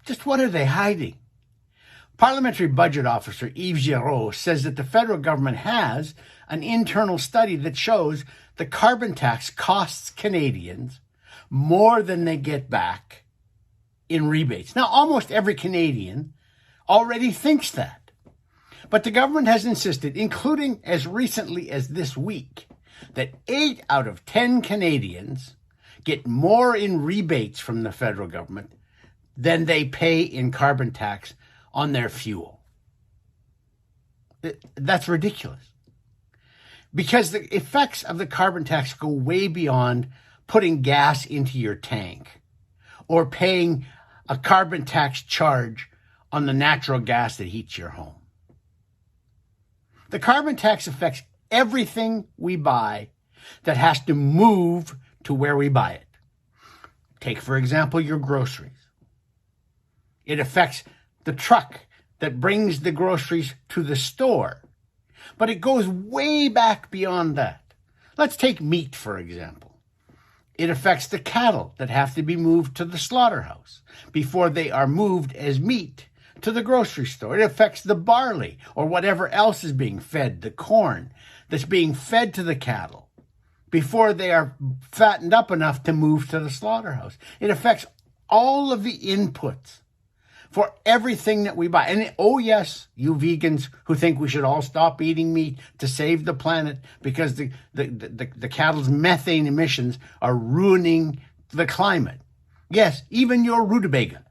Just what are they hiding? Parliamentary Budget Officer Yves Giraud says that the federal government has an internal study that shows the carbon tax costs Canadians more than they get back in rebates. Now, almost every Canadian already thinks that. But the government has insisted, including as recently as this week, that 8 out of 10 Canadians get more in rebates from the federal government than they pay in carbon tax on their fuel. That's ridiculous. Because the effects of the carbon tax go way beyond putting gas into your tank or paying a carbon tax charge on the natural gas that heats your home. The carbon tax affects everything we buy that has to move to where we buy it. Take, for example, your groceries. It affects the truck that brings the groceries to the store. But it goes way back beyond that. Let's take meat, for example. It affects the cattle that have to be moved to the slaughterhouse before they are moved as meat to the grocery store. It affects the barley or whatever else is being fed, the corn that's being fed to the cattle before they are fattened up enough to move to the slaughterhouse. It affects all of the inputs for everything that we buy. And oh yes, you vegans who think we should all stop eating meat to save the planet because the cattle's methane emissions are ruining the climate. Yes, even your rutabaga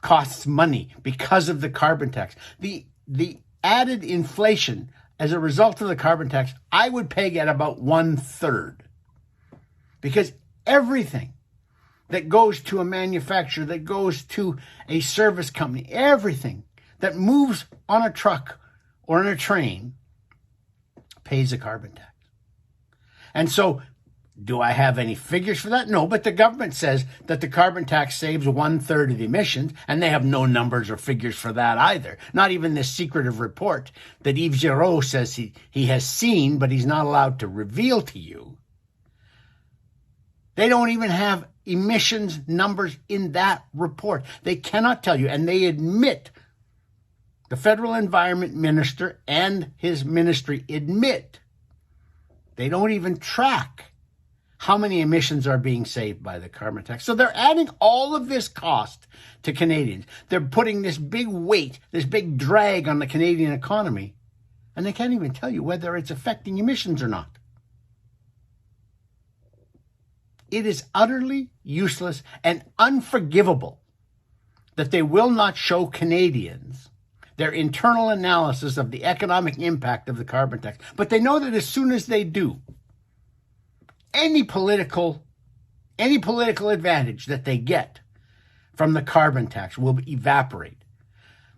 costs money because of the carbon tax. The added inflation as a result of the carbon tax, I would peg at about 1/3. Because everything that goes to a manufacturer, that goes to a service company, everything that moves on a truck or on a train pays a carbon tax. And so, do I have any figures for that? No, but the government says that the carbon tax saves 1/3 of the emissions, and they have no numbers or figures for that either. Not even this secretive report that Yves Giraud says he has seen, but he's not allowed to reveal to you. They don't even have emissions numbers in that report. They cannot tell you, and they admit, the federal environment minister and his ministry admit, they don't even track how many emissions are being saved by the carbon tax. So they're adding all of this cost to Canadians. They're putting this big weight, this big drag on the Canadian economy, and they can't even tell you whether it's affecting emissions or not. It is utterly useless and unforgivable that they will not show Canadians their internal analysis of the economic impact of the carbon tax. But they know that as soon as they do, any political advantage that they get from the carbon tax will evaporate.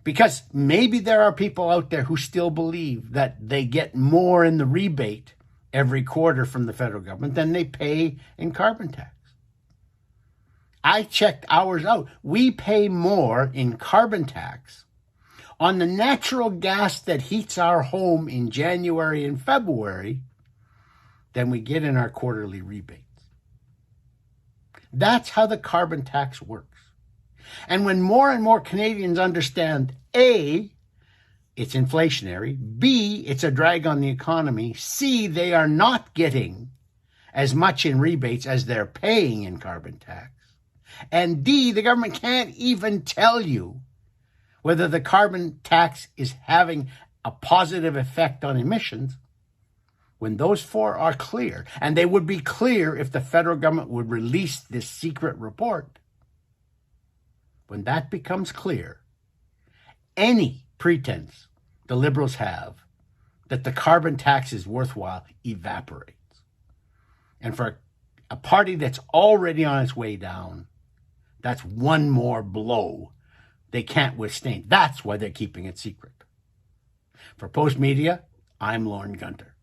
Because maybe there are people out there who still believe that they get more in the rebate every quarter from the federal government than they pay in carbon tax. I checked ours out. We pay more in carbon tax on the natural gas that heats our home in January and February than we get in our quarterly rebates. That's how the carbon tax works. And when more and more Canadians understand, A, it's inflationary, B, it's a drag on the economy, C, they are not getting as much in rebates as they're paying in carbon tax, and D, the government can't even tell you whether the carbon tax is having a positive effect on emissions. When those four are clear, and they would be clear if the federal government would release this secret report, when that becomes clear, any pretense the Liberals have that the carbon tax is worthwhile evaporates. And for a party that's already on its way down, that's one more blow they can't withstand. That's why they're keeping it secret. For Postmedia, I'm Lorne Gunter.